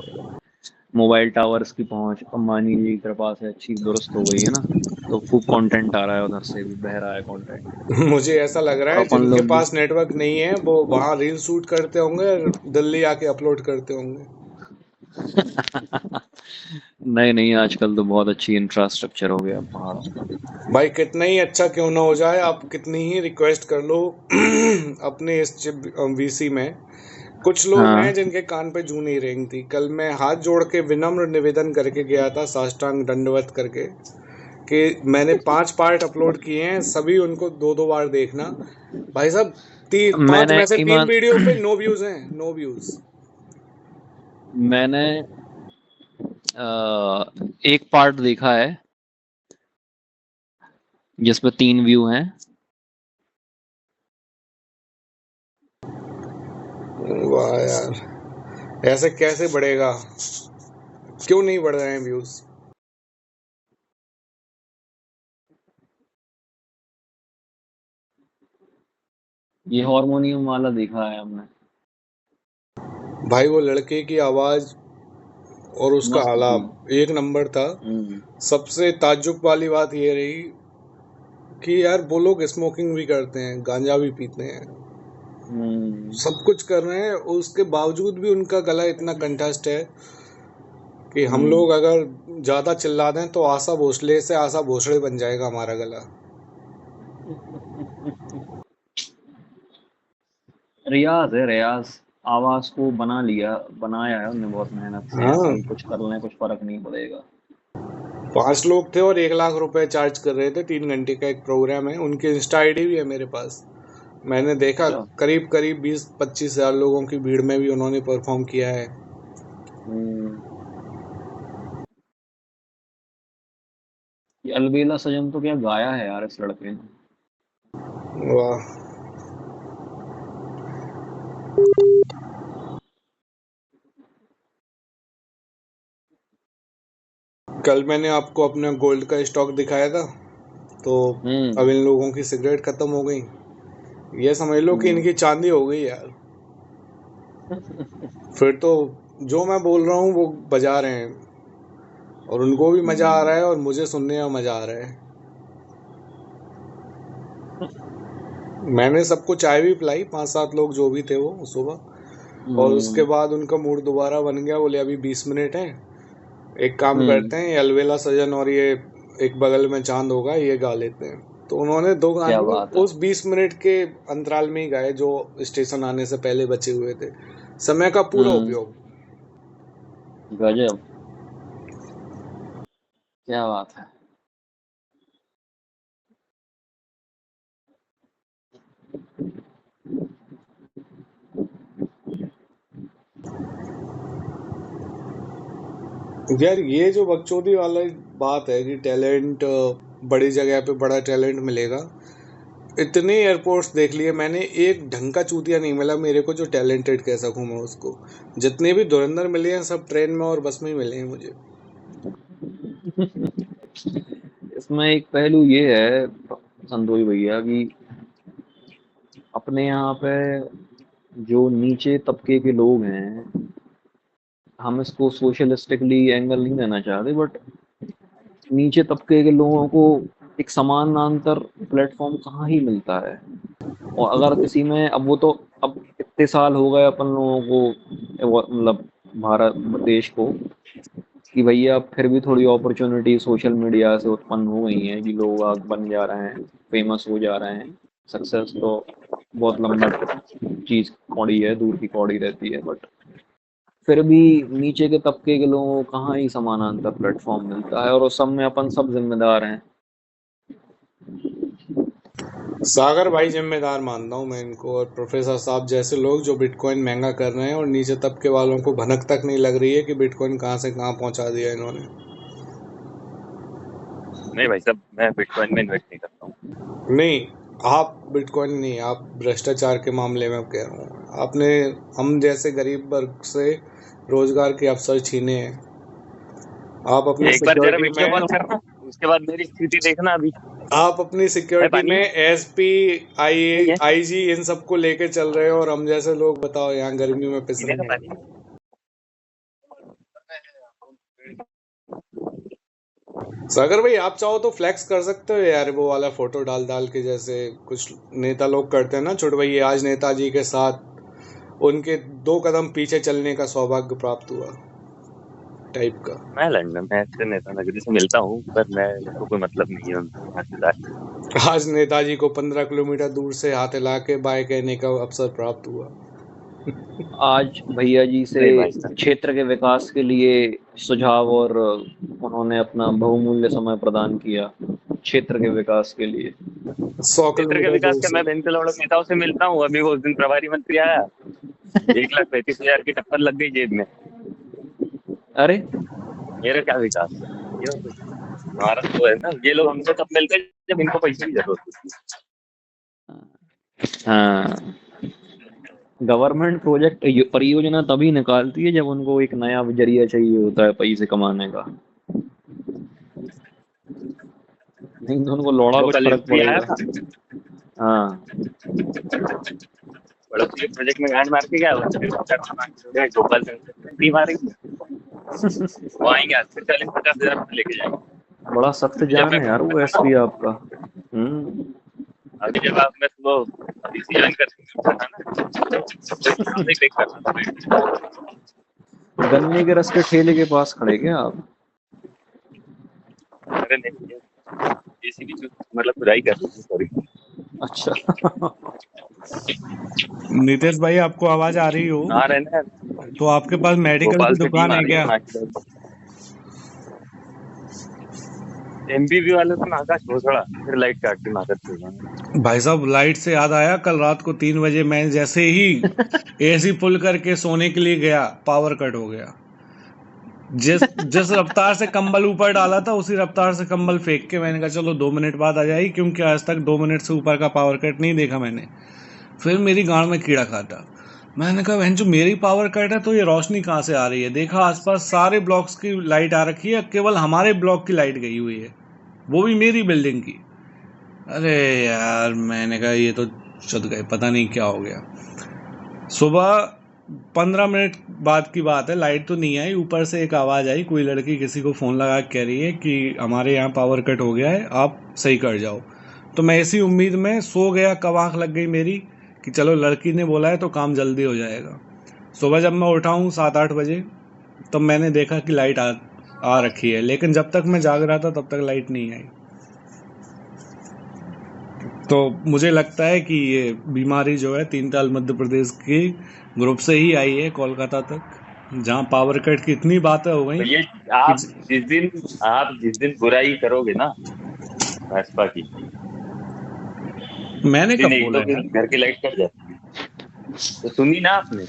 मोबाइल टावर्स की पहुंच अंबानी जी की कृपा से अच्छी दुरुस्त हो गई है ना, तो खूब कंटेंट आ रहा है, उधर से भी बह रहा है कंटेंट। मुझे ऐसा लग रहा और है अपन जिनके लोग भी पास नेटवर्क नहीं है वो वहां रील शूट करते होंगे और दिल्ली आके अपलोड करते होंगे। नहीं नहीं, आजकल तो बहुत अच्छी इंफ्रास्ट्रक्चर हो गया पहाड़ों में। भाई कितना ही अच्छा क्यों ना हो जाए, आप कितनी ही रिक्वेस्ट कर लो अपने इस वीसी में, कुछ लोग हैं हाँ जिनके कान पे जू नहीं रेंगती। कल मैं हाथ जोड़ के विनम्र निवेदन करके गया था, साष्टांग दंडवत करके, कि मैंने 5 पार्ट अपलोड किए हैं, सभी उनको 2-2 बार देखना। भाई साहब, 5 मैंने में से 3 ईमान वीडियो पे नो व्यूज हैं, नो व्यूज। मैंने एक पार्ट देखा है जिसपे 3 व्यू हैं। वाह यार, ऐसे कैसे बढ़ेगा? क्यों नहीं बढ़ रहे हैं व्यूज? ये हारमोनियम वाला देखा है हमने, भाई वो लड़के की आवाज और उसका मस्त थी। आलाप एक नंबर था। हम्म सबसे ताज्जुब वाली बात ये रही कि यार वो लोग स्मोकिंग भी करते हैं, गांजा भी पीते हैं, हम्म। सब कुछ कर रहे हैं, उसके बावजूद भी उनका गला इतना कंठस्थ है कि हम लोग हम्म। अगर ज्यादा चिल्ला दें तो आशा भोसले से आशा भोसले बन जाएगा हमारा गला। रियाज है, रियाज। आवाज को बनाया है उन्होंने बहुत मेहनत से, ऐसे हाँ, ही कुछ कर लें कुछ फर्क नहीं पड़ेगा। 5 लोग थे और 1 लाख रुपए चार्ज कर रहे थे, 3 घंटे का एक प्रोग्राम है, उनकी इंस्टा आईडी भी है मेरे पास। मैंने देखा अच्छा। करीब करीब 20-25 हजार लोगों की भीड़ में भी उन्होंने परफॉर्म किया है। हम्म। ये अलबेला सजन तो क्या गाया है यार इस लड़के ने। वाह। कल मैंने आपको अपना गोल्ड का स्टॉक दिखाया था, तो अब हम्म। इन लोगों की सिगरेट खत्म हो गई, ये समझ लो कि हम्म। इनकी चांदी हो गई यार। फिर तो जो मैं बोल रहा हूँ वो बजा रहे हैं, और उनको भी मजा आ रहा है और मुझे सुनने में मजा आ रहा है। मैंने सबको चाय भी पिलाई, 5-7 लोग जो भी थे वो सुबह, और उसके हम्म। बाद उनका मूड दोबारा बन गया, बोले अभी 20 मिनट है, एक काम हम्म। करते हैं, ये अलवेला सजन और ये एक बगल में चांद होगा ये गा लेते हैं। तो उन्होंने 2 गाने क्या बात है। उस 20 मिनट के अंतराल में ही गाए जो स्टेशन आने से पहले बचे हुए थे। समय का पूरा हम्म। उपयोग। गजब। क्या बात है। यार ये जो बकचोदी वाला बात है कि टैलेंट बड़ी जगह पे बड़ा टैलेंट मिलेगा, इतने एयरपोर्ट्स देख लिए मैंने, एक ढंग का चूतिया नहीं मिला मेरे को जो टैलेंटेड कह सकूं मैं उसको। जितने भी धुरंधर मिले हैं सब ट्रेन में और बस में ही मिले हैं मुझे। इसमें एक पहलू ये है संतोष भैया कि अपने यहाँ पे जो नीचे तबके के लोग हैं, हम इसको सोशलिस्टिकली एंगल नहीं देना चाहते, बट नीचे तबके के लोगों को एक समानांतर प्लेटफॉर्म कहाँ ही मिलता है। और अगर किसी में अब इतने साल हो गए अपन लोगों को, मतलब भारत देश को, कि भैया फिर भी थोड़ी अपॉर्चुनिटी सोशल मीडिया से उत्पन्न हो गई हैं कि लोग आग बन जा रहे हैं, फेमस हो जा रहे हैं। सक्सेस तो बहुत लंबा चीज कौड़ी है, दूर की कौड़ी रहती है, बट फिर भी नीचे के तबके के लोगों को कहाँ ही समानांतर प्लेटफॉर्म मिलता है, और उस सब में अपन सब जिम्मेदार हैं। सागर भाई जिम्मेदार मानता हूँ मैं इनको, और प्रोफेसर साहब जैसे लोग जो बिटकॉइन महंगा कर रहे हैं, और नीचे तबके वालों को भनक तक नहीं लग रही है कि बिटकॉइन कहाँ से कहाँ पहुंचा दिया इन्होंने। नहीं भाई साहब, मैं बिटकॉइन में इन्वेस्ट नहीं करता हूँ। नहीं, आप बिटकॉइन नहीं, आप भ्रष्टाचार के मामले में कह रहा हूँ। आपने हम जैसे गरीब वर्ग से रोजगार के अवसर छीने हैं। आप अपनी एक बार जरा सिक्योरिटी वीडियो कॉल में, करना, उसके बाद मेरी स्थिति देखना। अभी आप अपनी सिक्योरिटी पानी में एसपी नहीं है, आईजी इन सबको लेके चल रहे हो, और हम जैसे लोग बताओ यहाँ गर्मी में पिस पीने रहे का हैं। पानी। सागर भाई आप चाहो तो फ्लेक्स कर सकते हो यार, वो वाला फोटो डाल डाल के, जैसे कुछ नेता लोग करते हैं ना। छोटे भाई आज नेताजी के साथ उनके 2 कदम पीछे चलने का सौभाग्य प्राप्त हुआ टाइप का। मैं लंदन में ऐसे नेता नगरी से मिलता हूँ, पर मैं को कोई मतलब नहीं है उनसे। आज नेताजी को 15 किलोमीटर दूर से हाथ हिला के बाय कहने का अवसर प्राप्त हुआ। आज भैया जी से नहीं भाई साहब, क्षेत्र के विकास के लिए सुझाव, और उन्होंने अपना बहुमूल्य समय प्रदान किया क्षेत्र के विकास के लिए। 100 क्षेत्र के किलोमीटर विकास दूर का से। मैं बेंचलौड़ नेताओं से मिलता हूँ। अभी वो उस दिन प्रभारी मंत्री आया, 1,35,000 की टक्कर लग गई जेब में। अरे मेरा क्या विकास है? ये हमारा तो है ना, ये लोग हमसे तब मिलते हैं जब इनको पैसे की जरूरत होती है। हाँ, गवर्नमेंट प्रोजेक्ट परियोजना तभी निकालती है जब उनको एक नया जरिया चाहिए होता है पैसे कमाने का, नहीं तो उनको लौड़ा वो कुछ कल फर्क एमपी आया पड़ेगा। था, हाँ, पड़ोसी के प्रोजेक्ट में गांड मार के गया, गोपाल सिंह मारी। वो आएंगे आज से 40-50 हजार लेके जाएंगे। बड़ा सख्त जान है यार वो एसपी आपका। अभी जब आपने वो ज्वाइन कर था ना, देख करना गन्ने के रस के ठेले के पास खड़े क्या आप? अरे नहीं, जेसीबी मतलब खुदाई कर रही थी, सॉरी। अच्छा। नितेश भाई आपको आवाज आ रही हो आ रहे ना, तो आपके पास मेडिकल भोपाल की से दुकान टीम आ है रही है क्या? एमबीबी वाले तो आकाश भोसड़ा फिर लाइट काट दी माकर छोड़ा। भाई साहब लाइट से याद आया, कल रात को 3 बजे मैं जैसे ही एसी पुल करके सोने के लिए गया, पावर कट हो गया। जिस रफ्तार से कंबल ऊपर डाला था उसी रफ्तार से कंबल फेंक के मैंने कहा चलो 2 मिनट बाद आ जाएगी, क्योंकि आज तक 2 मिनट से ऊपर का पावर कट नहीं देखा मैंने। फिर मेरी गांड में कीड़ा खाता, मैंने कहा बहन जो मेरी पावर कट है तो ये रोशनी कहाँ से आ रही है। देखा आसपास सारे ब्लॉक्स की लाइट आ रखी है, केवल हमारे ब्लॉक की लाइट गई हुई है, वो भी मेरी बिल्डिंग की। अरे यार मैंने कहा ये तो चुद गए, पता नहीं क्या हो गया। सुबह 15 मिनट बाद की बात है, लाइट तो नहीं आई, ऊपर से एक आवाज़ आई, कोई लड़की किसी को फ़ोन लगा कह रही है कि हमारे यहाँ पावर कट हो गया है, आप सही कर जाओ। तो मैं इसी उम्मीद में सो गया, कब आँख लग गई मेरी कि चलो लड़की ने बोला है तो काम जल्दी हो जाएगा। सुबह जब मैं उठा हूँ 7-8 बजे, तब मैंने देखा कि लाइट आ रखी है, लेकिन जब तक मैं जाग रहा था तब तक लाइट नहीं आई। तो मुझे लगता है कि ये बीमारी जो है 3 ताल मध्य प्रदेश की ग्रुप से ही आई है कोलकाता तक, जहाँ पावर कट की इतनी बातें हो गई। ये आप जिस दिन बुराई करोगे ना भाजपा की, मैंने कब नहीं बोला तो है? घर की लाइट कट जाती है। तो सुनी ना आपने?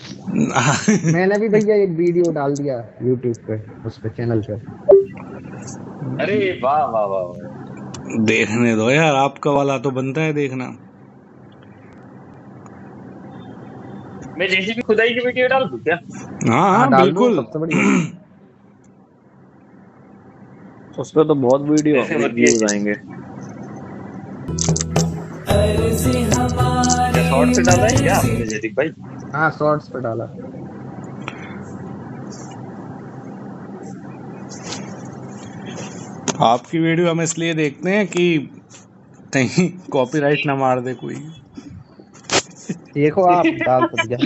मैंने भी भैया एक वीडियो डाल दिया यूट्यूब पे, उस पे चैनल पे। अरे वाह वाह वाह वाह। देखने दो यार, आपका वाला तो बनता है देखना। मैं जेसीबी खुदाई की वीडियो डाल दूं क्या? हाँ हाँ हाँ डाल दो, बिल्कुल। सबसे बढ़िया। उस पर तो बहुत वीडियो कैसे होती है? व्यूज आएंगे। क्या शॉर्ट पे डाला है क्या आपने जयदीप भाई? हाँ शॉर्ट्स पे डाला। आपकी वीडियो हम इसलिए देखते हैं कि कहीं कॉपीराइट ना मार दे कोई। देखो आप डाल तो दिया।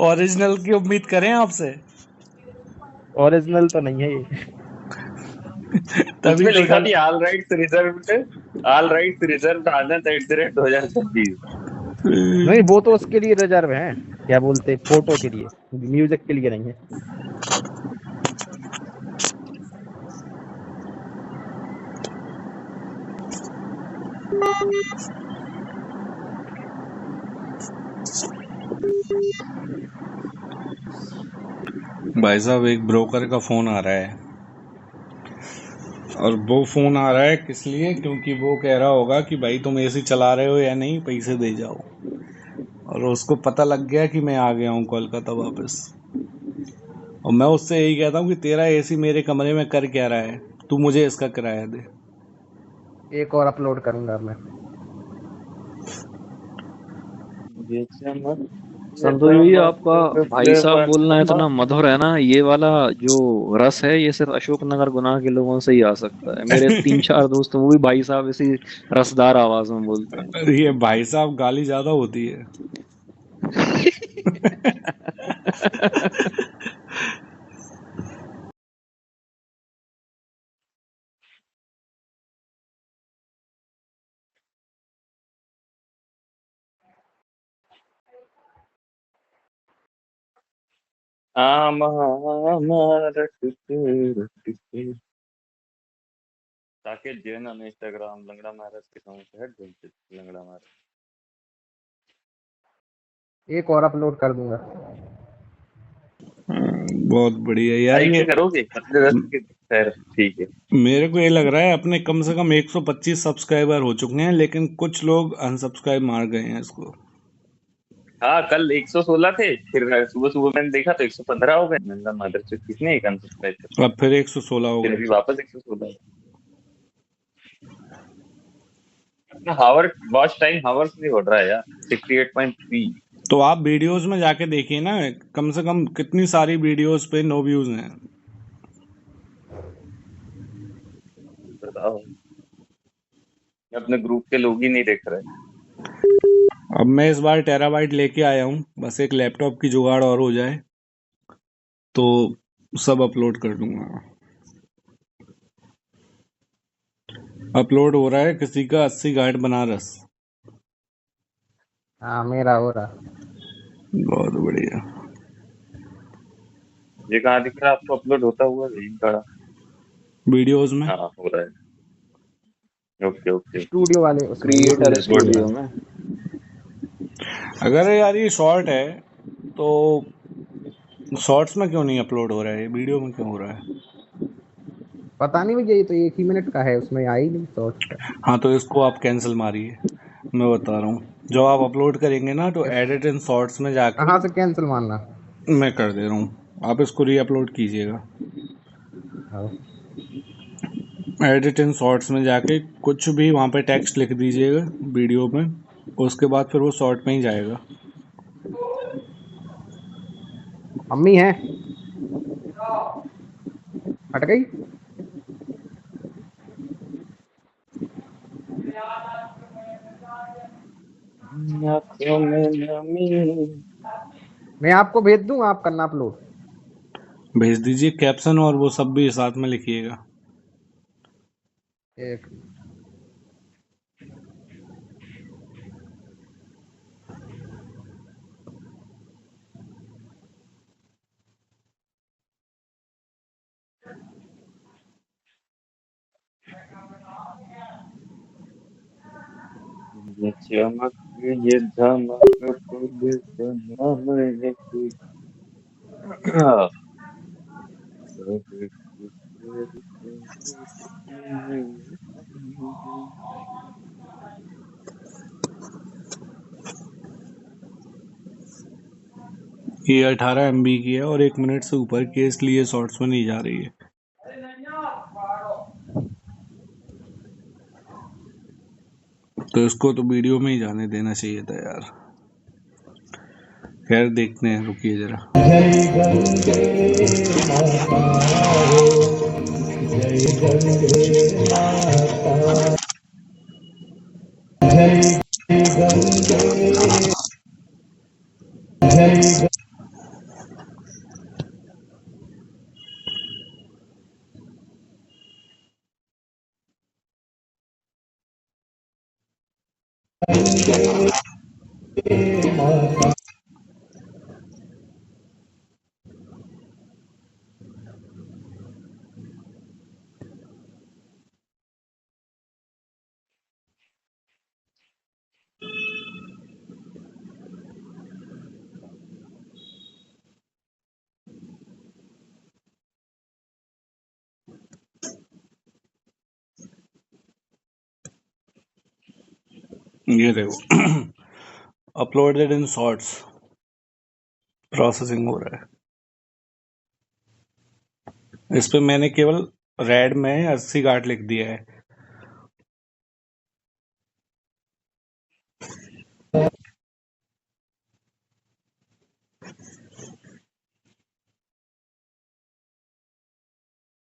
ओरिजिनल की उम्मीद करें आपसे, ओरिजिनल तो नहीं है ये। तभी उसमें तो लिखा डल। थी all rights reserved, all rights reserved Anand @2026। नहीं वो तो उसके लिए रिजर्व है, क्या बोलते, फोटो के लिए, म्यूजिक के लिए नहीं है। भाई साहब एक ब्रोकर का फोन आ रहा है, और वो फोन आ रहा है किस लिए, क्योंकि वो कह रहा होगा कि भाई तुम एसी चला रहे हो या नहीं, पैसे दे जाओ। और उसको पता लग गया कि मैं आ गया हूँ कोलकाता वापस। और मैं उससे यही कहता हूँ कि तेरा एसी मेरे कमरे में कर क्या रहा है, तू मुझे इसका किराया दे। एक और अपलोड करूंगा मैं। संतोष भैया, आपका भाई साहब बोलना इतना मधुर है ना, ये वाला जो रस है ये सिर्फ अशोकनगर गुना के लोगों से ही आ सकता है। मेरे 3-4 दोस्त हैं, वो भी भाई साहब इसी रसदार आवाज में बोलते हैं। ये भाई साहब गाली ज्यादा होती है। साकेत जैन on Instagram, लंगड़ा महाराज के अकाउंट है, लंगड़ा महाराज। एक और अपलोड कर दूंगा। बहुत बढ़िया यार। लाइक ये करोगे पतले रस के? खैर ठीक है। मेरे को ये लग रहा है अपने कम से कम 125 सब्सक्राइबर हो चुके हैं, लेकिन कुछ लोग अनसब्सक्राइब मार गए हैं इसको। हाँ कल 116 थे, फिर सुबह सुबह मैंने देखा तो 115 हो गए। मैंने कहा मदर से किसने एक अनसब्सक्राइब कर, अब फिर 116 हो फिर गए। अभी वापस 116। अपना हावर वॉच टाइम हावर्स नहीं बढ़ रहा है यार, 68.3। तो आप वीडियोस में जाके देखिए ना, कम से कम कितनी सारी वीडियोस पे नो व्यूज हैं। बताओ, अपने ग्रुप के लोग ही नहीं देख रहे। अब मैं इस बार टेराबाइट लेके आया हूँ, बस एक लैपटॉप की जुगाड़ और हो जाए तो सब अपलोड कर दूंगा। अपलोड हो रहा है किसी का 80 गाइड बनारस। हाँ मेरा हो रहा। बहुत बढ़िया। ये कहाँ दिख रहा है आपको अपलोड होता हुआ? यही खड़ा। वीडियोस में। हाँ हो रहा है। Okay okay. स्टूडियो वाले उसमें, यूट्यूब क्रिएटर स्टूडियो स्टूडियो में। में। अगर यार ये शॉर्ट है तो शॉर्ट्स में क्यों नहीं अपलोड हो रहा है, ये वीडियो में क्यों हो रहा है? पता नहीं भैया, ये तो 1 ही मिनट का है, उसमें आ ही नहीं शॉर्ट्स का। हाँ तो इसको आप कैंसिल मारिए, मैं बता रहा हूँ। जब आप अपलोड करेंगे ना तो इस एडिट इन शॉर्ट्स में जाके, कहाँ से कैंसिल मारना? मैं कर दे रहा हूँ, आप इसको री अपलोड कीजिएगा। हाँ। एडिट इन शॉर्ट्स में जाके कुछ भी वहाँ पे टेक्स्ट लिख दीजिएगा वीडियो में, उसके बाद फिर वो शॉर्ट में ही जाएगा। अम्मी है, हट गई। आँखों में नमी। मैं आपको भेज दूं, आप करना अपलोड। भेज दीजिए, कैप्शन और वो सब भी साथ में लिखिएगा। एक ये चमक ये धमाका पुलिस का नाम है कि हाँ, ये 18 MB की है और 1 मिनट से ऊपर की है, इसलिए शॉर्ट्स में नहीं जा रही है। तो इसको तो वीडियो में ही जाने देना चाहिए था यार। खैर देखते हैं, रुकिए जरा। ये देखो अपलोडेड इन शॉर्ट्स, प्रोसेसिंग हो रहा है। इस पे मैंने केवल रेड में 80 गार्ड लिख दिया है।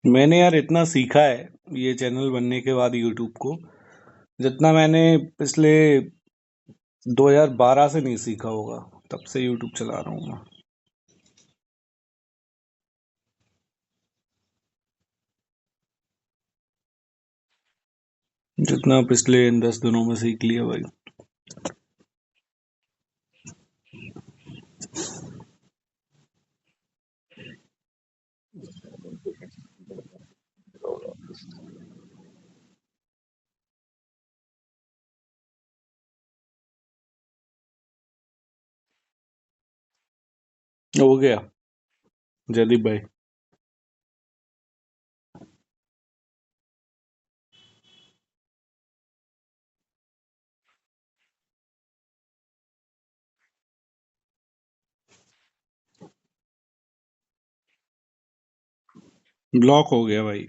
मैंने यार इतना सीखा है ये चैनल बनने के बाद यूट्यूब को, जितना मैंने पिछले 2012 से नहीं सीखा होगा। तब से यूट्यूब चला रहा हूँ मैं। जितना पिछले इन 10 दिनों में सीख लिया भाई। हो गया जयदीप भाई। ब्लॉक हो गया भाई।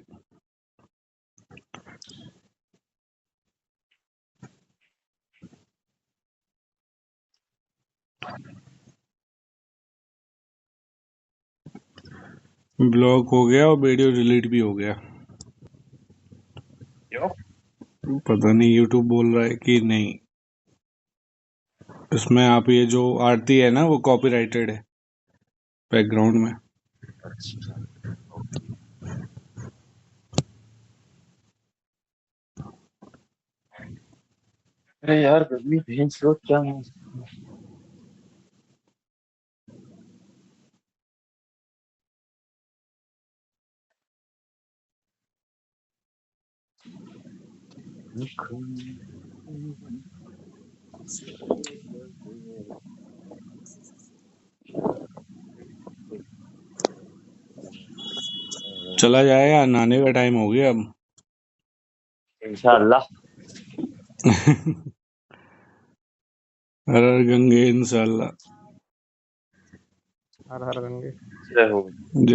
ब्लॉक हो गया और वीडियो डिलीट भी हो गया। क्यों? पता नहीं यूट्यूब बोल रहा है कि नहीं। इसमें आप ये जो आरती है ना वो कॉपीराइटेड है बैकग्राउंड में। अरे यार गर्मी भैंस लोग क्या है? चला जाएगा, नहाने का टाइम हो गया अब। इंशाल्लाह। हर हर गंगे इंशाल्लाह। हर हर गंगे। जय हो। जय